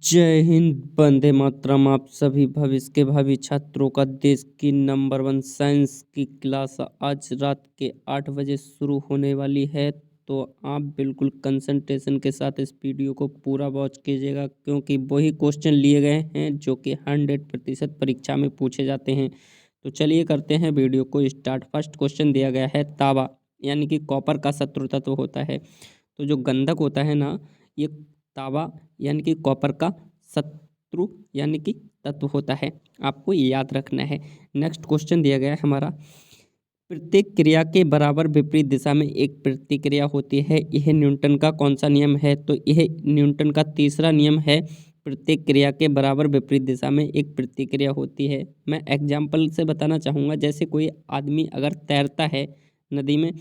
जय हिंद, वंदे मातरम। आप सभी भविष्य के भावी छात्रों का देश की नंबर 1 साइंस की क्लास आज रात के 8 बजे शुरू होने वाली है। तो आप बिल्कुल कंसंट्रेशन के साथ इस वीडियो को पूरा वॉच कीजिएगा, क्योंकि वही क्वेश्चन लिए गए हैं जो कि 100% परीक्षा में पूछे जाते हैं। तो चलिए करते हैं वीडियो को स्टार्ट। फर्स्ट क्वेश्चन दिया गया है, तांबा यानी कि कॉपर का शत्रु तत्व होता है। तो जो गंधक होता है ना, ये तांबा यानी कि कॉपर का शत्रु यानी कि तत्व होता है, आपको याद रखना है। नेक्स्ट क्वेश्चन दिया गया है हमारा, प्रत्येक क्रिया के बराबर विपरीत दिशा में एक प्रतिक्रिया होती है, यह न्यूटन का कौन सा नियम है? तो यह न्यूटन का तीसरा नियम है। प्रत्येक क्रिया के बराबर विपरीत दिशा में एक प्रतिक्रिया होती है। मैं एग्जाम्पल से बताना चाहूँगा, जैसे कोई आदमी अगर तैरता है नदी में,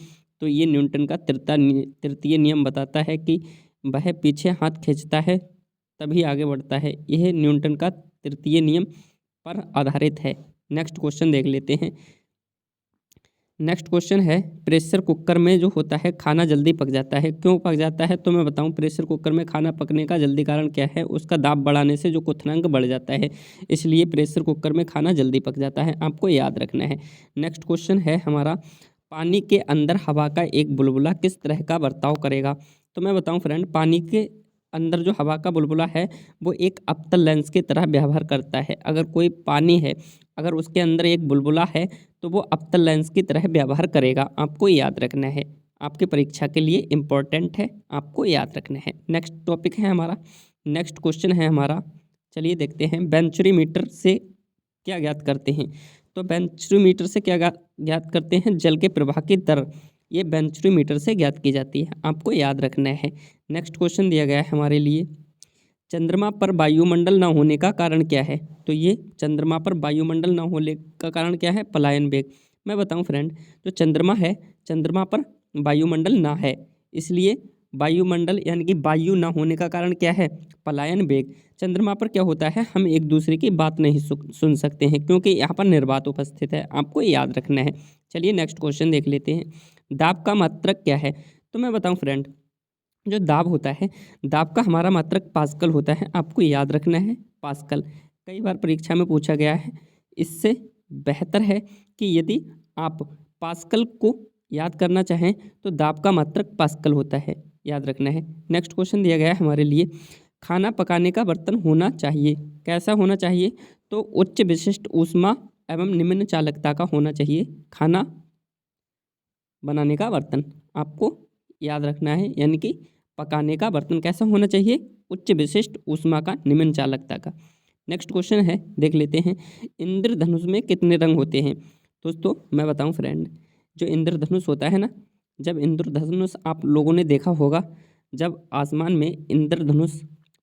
तो ये न्यूटन का तृतीय नियम बताता है कि वह पीछे हाथ खींचता है तभी आगे बढ़ता है। यह न्यूटन का तृतीय नियम पर आधारित है। नेक्स्ट क्वेश्चन देख लेते हैं। नेक्स्ट क्वेश्चन है, प्रेशर कुकर में जो होता है खाना जल्दी पक जाता है, क्यों पक जाता है? तो मैं बताऊं, प्रेशर कुकर में खाना पकने का जल्दी कारण क्या है? उसका दाब बढ़ाने से जो क्वथनांक बढ़ जाता है, इसलिए प्रेशर कुकर में खाना जल्दी पक जाता है, आपको याद रखना है। नेक्स्ट क्वेश्चन है हमारा, पानी के अंदर हवा का एक बुलबुला किस तरह का बर्ताव करेगा? तो मैं बताऊं फ्रेंड, पानी के अंदर जो हवा का बुलबुला है वो एक अवतल लेंस की तरह व्यवहार करता है। अगर कोई पानी है, अगर उसके अंदर एक बुलबुला है, तो वो अवतल लेंस की तरह व्यवहार करेगा, आपको याद रखना है। आपकी परीक्षा के लिए इम्पोर्टेंट है, आपको याद रखना है। नेक्स्ट टॉपिक है हमारा, नेक्स्ट क्वेश्चन है हमारा, चलिए देखते हैं। बेंचुरीमीटर से क्या ज्ञात करते हैं? तो बेंचुरीमीटर से क्या ज्ञात करते हैं? जल के प्रवाह की दर, ये बेंचुरीमीटर से ज्ञात की जाती है, आपको याद रखना है। नेक्स्ट क्वेश्चन दिया गया है हमारे लिए, चंद्रमा पर वायुमंडल न होने का कारण क्या है? तो ये चंद्रमा पर वायुमंडल न होने का कारण क्या है? पलायन वेग। मैं बताऊं फ्रेंड, जो चंद्रमा है, चंद्रमा पर वायुमंडल ना है, इसलिए वायुमंडल यानी कि वायु ना होने का कारण क्या है? पलायन वेग। चंद्रमा पर क्या होता है, हम एक दूसरे की बात नहीं सुन सकते हैं, क्योंकि यहाँ पर निर्वात उपस्थित है, आपको याद रखना है। चलिए नेक्स्ट क्वेश्चन देख लेते हैं, दाब का मात्रक क्या है? तो मैं बताऊं फ्रेंड, जो दाब होता है, दाब का हमारा मात्रक पास्कल होता है, आपको याद रखना है, पास्कल। कई बार परीक्षा में पूछा गया है। इससे बेहतर है कि यदि आप पास्कल को याद करना चाहें तो दाब का मात्रक पास्कल होता है, याद रखना है। नेक्स्ट क्वेश्चन दिया गया है हमारे लिए, खाना पकाने का बर्तन होना चाहिए, कैसा होना चाहिए? तो उच्च विशिष्ट ऊष्मा एवं निम्न चालकता का होना चाहिए खाना बनाने का बर्तन, आपको याद रखना है। यानी कि पकाने का बर्तन कैसा होना चाहिए? उच्च विशिष्ट ऊष्मा का, निम्न चालकता का। नेक्स्ट क्वेश्चन है, देख लेते हैं, इंद्रधनुष में कितने रंग होते हैं? दोस्तों मैं बताऊं फ्रेंड, जो इंद्रधनुष होता है ना, जब इंद्रधनुष आप लोगों ने देखा होगा, जब आसमान में इंद्रधनुष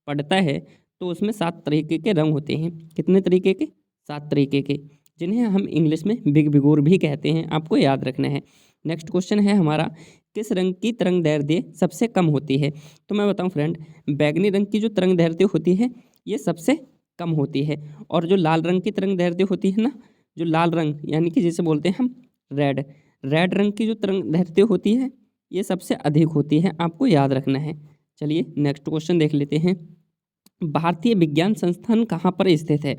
पड़ता है तो उसमें 7 तरीके के रंग होते हैं। कितने तरीके के? 7 तरीके के, जिन्हें हम इंग्लिश में बिग बिगोर भी कहते हैं, आपको याद रखना है। नेक्स्ट क्वेश्चन है हमारा, किस रंग की तरंग दैर्ध्य सबसे कम होती है? तो मैं बताऊं फ्रेंड, बैगनी रंग की जो तरंग दैर्ध्य होती है ये सबसे कम होती है, और जो लाल रंग की तरंग दैर्ध्य होती है ना, जो लाल रंग यानी कि जिसे बोलते हैं हम रेड, रेड रंग की जो तरंग दैर्ध्य होती है ये सबसे अधिक होती है, आपको याद रखना है। चलिए नेक्स्ट क्वेश्चन देख लेते हैं, भारतीय विज्ञान संस्थान कहाँ पर स्थित है?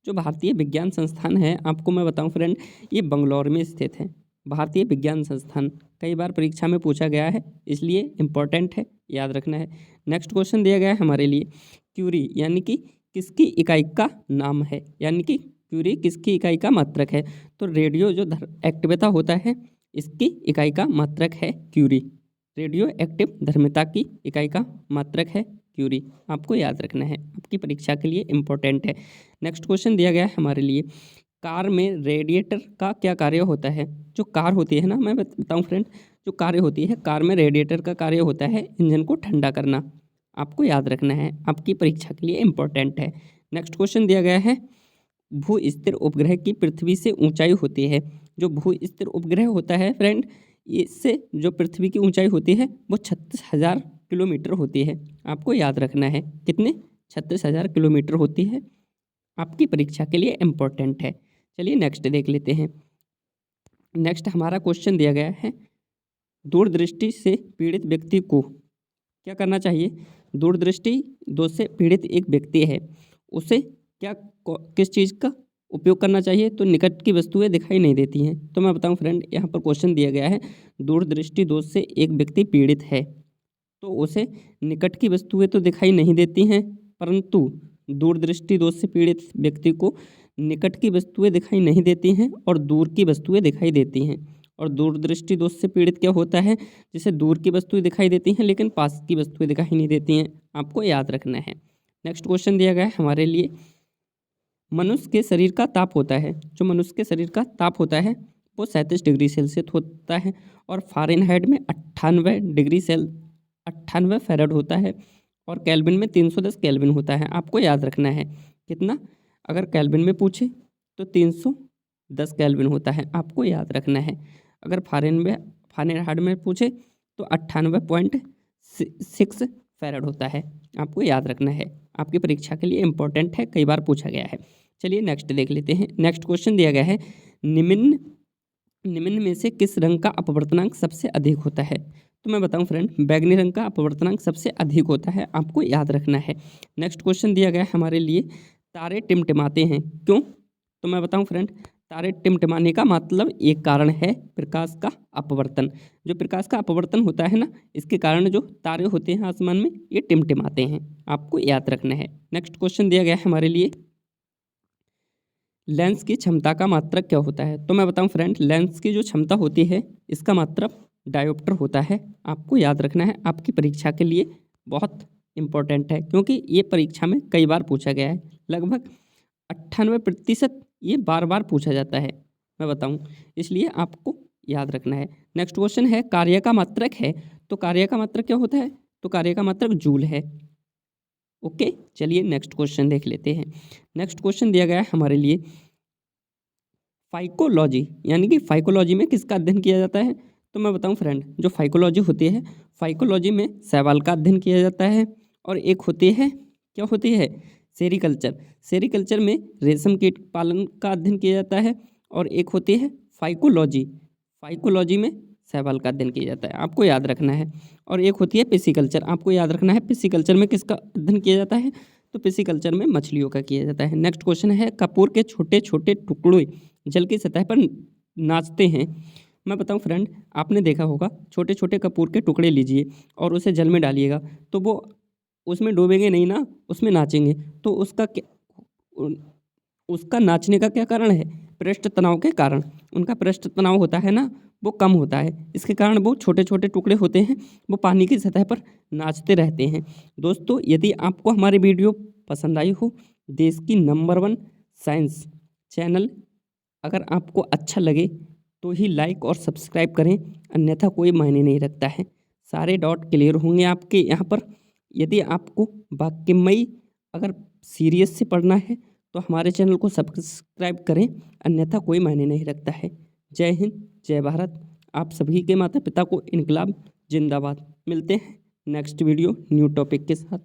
जो भारतीय विज्ञान संस्थान है, आपको मैं बताऊं फ्रेंड, ये बंगलौर में स्थित है। भारतीय विज्ञान संस्थान कई बार परीक्षा में पूछा गया है, इसलिए इम्पोर्टेंट है, याद रखना है। नेक्स्ट क्वेश्चन दिया गया है हमारे लिए, क्यूरी यानी कि किसकी इकाई का नाम है? यानी कि क्यूरी किसकी इकाई का मात्रक है? तो रेडियो जो एक्टिविता होता है, इसकी इकाई का मात्रक है क्यूरी। रेडियो एक्टिव धर्मिता की इकाई का मात्रक है क्यूरी, आपको याद रखना है, आपकी परीक्षा के लिए इम्पोर्टेंट है। नेक्स्ट क्वेश्चन दिया गया है हमारे लिए, कार में रेडिएटर का क्या कार्य होता है? जो कार होती है ना, मैं बताऊं फ्रेंड, जो कार्य होती है कार में, रेडिएटर का कार्य होता है इंजन को ठंडा करना, आपको याद रखना है, आपकी परीक्षा के लिए इम्पोर्टेंट है। नेक्स्ट क्वेश्चन दिया गया है, भू स्थिर उपग्रह की पृथ्वी से ऊंचाई होती है। जो भू स्थिर उपग्रह होता है फ्रेंड, इससे जो पृथ्वी की ऊंचाई होती है वो 36,000 किलोमीटर होती है, आपको याद रखना है। कितने? 36,000 किलोमीटर होती है, आपकी परीक्षा के लिए इम्पोर्टेंट है। चलिए नेक्स्ट देख लेते हैं। नेक्स्ट हमारा क्वेश्चन दिया गया है, दूरदृष्टि से पीड़ित व्यक्ति को क्या करना चाहिए? दूरदृष्टि दोष से पीड़ित एक व्यक्ति है, उसे किस चीज़ का उपयोग करना चाहिए? तो निकट की वस्तुएं दिखाई नहीं देती हैं। तो मैं बताऊं फ्रेंड, यहाँ पर क्वेश्चन दिया गया है, दूरदृष्टि दोष से एक व्यक्ति पीड़ित है तो उसे निकट की वस्तुएं तो दिखाई नहीं देती हैं, परंतु दूरदृष्टि दोष से पीड़ित व्यक्ति को निकट की वस्तुएं दिखाई नहीं देती हैं और दूर की वस्तुएं दिखाई देती हैं। और दूरदृष्टि दोष से पीड़ित क्या होता है? जिसे दूर की वस्तुएं दिखाई देती हैं लेकिन पास की वस्तुएं दिखाई नहीं देती हैं। आपको याद रखना है। नेक्स्ट क्वेश्चन दिया गया है हमारे लिए, मनुष्य के शरीर का ताप होता है, जो मनुष्य के शरीर का ताप होता है वो 37 डिग्री सेल्सियस होता है और फ़ारेनहाइट में 98 फ़ारेनहाइट होता है और केल्विन में 310 केल्विन होता है। आपको याद रखना है कितना, अगर केल्विन में पूछे तो 310 केल्विन होता है, आपको याद रखना है। अगर फ़ारेनहाइट में पूछे तो 98.6 फ़ारेनहाइट होता है, आपको याद रखना है। आपकी परीक्षा के लिए इम्पोर्टेंट है, कई बार पूछा गया है। चलिए नेक्स्ट देख लेते हैं। नेक्स्ट क्वेश्चन दिया गया है, निम्न में से किस रंग का अपवर्तनांक सबसे अधिक होता है? तो मैं बताऊं फ्रेंड, बैगनी रंग का अपवर्तनांक सबसे अधिक होता है, आपको याद रखना है। नेक्स्ट क्वेश्चन दिया गया है हमारे लिए, तारे टिमटिमाते हैं क्यों? तो मैं बताऊं फ्रेंड, तारे टिमटिमाने का मतलब एक कारण है प्रकाश का अपवर्तन। जो प्रकाश का अपवर्तन होता है ना, इसके कारण जो तारे होते हैं आसमान में ये टिमटिमाते हैं, आपको याद रखना है। नेक्स्ट क्वेश्चन दिया गया है हमारे लिए, लेंस की क्षमता का मात्रक क्या होता है? तो मैं बताऊं फ्रेंड, लेंस की जो क्षमता होती है इसका मात्रक डायोप्टर होता है, आपको याद रखना है। आपकी परीक्षा के लिए बहुत इंपॉर्टेंट है क्योंकि ये परीक्षा में कई बार पूछा गया है, लगभग 98% ये बार बार पूछा जाता है, मैं बताऊं, इसलिए आपको याद रखना है। नेक्स्ट क्वेश्चन है, कार्य का मात्रक है, तो कार्य का मात्रक क्या होता है? तो कार्य का मात्रक जूल है। ओके, चलिए नेक्स्ट क्वेश्चन देख लेते हैं। नेक्स्ट क्वेश्चन दिया गया है हमारे लिए, फाइकोलॉजी, यानी कि फाइकोलॉजी में किसका अध्ययन किया जाता है? तो मैं बताऊं फ्रेंड, जो फाइकोलॉजी होती है, फाइकोलॉजी में शैवाल का अध्ययन किया जाता है और एक होती है, क्या होती है? सेरीकल्चर। सेरीकल्चर में रेशम कीट पालन का अध्ययन किया जाता है और एक होती है फाइकोलॉजी। फाइकोलॉजी में शैवाल का अध्ययन किया जाता है, आपको याद रखना है। और एक होती है पिसीकल्चर, आपको याद रखना है पिसीकल्चर में किसका अध्ययन किया जाता है? तो पिसीकल्चर में मछलियों का किया जाता है। नेक्स्ट क्वेश्चन है, कपूर के छोटे छोटे टुकड़े जल की सतह पर नाचते हैं। मैं बताऊं फ्रेंड, आपने देखा होगा, छोटे छोटे कपूर के टुकड़े लीजिए और उसे जल में डालिएगा तो वो उसमें डूबेंगे नहीं ना, उसमें नाचेंगे। तो उसका नाचने का क्या कारण है? पृष्ठ तनाव के कारण। उनका पृष्ठ तनाव होता है ना, वो कम होता है, इसके कारण वो छोटे छोटे टुकड़े होते हैं, वो पानी की सतह पर नाचते रहते हैं। दोस्तों, यदि आपको हमारी वीडियो पसंद आई हो, देश की नंबर 1 साइंस चैनल अगर आपको अच्छा लगे तो ही लाइक और सब्सक्राइब करें, अन्यथा कोई मायने नहीं रखता है। सारे डॉट क्लियर होंगे आपके यहाँ पर। यदि आपको वाक्यमयी अगर सीरियस से पढ़ना है तो हमारे चैनल को सब्सक्राइब करें, अन्यथा कोई मायने नहीं रखता है। जय हिंद, जय भारत। आप सभी के माता पिता को इनकलाब जिंदाबाद। मिलते हैं नेक्स्ट वीडियो न्यू टॉपिक के साथ।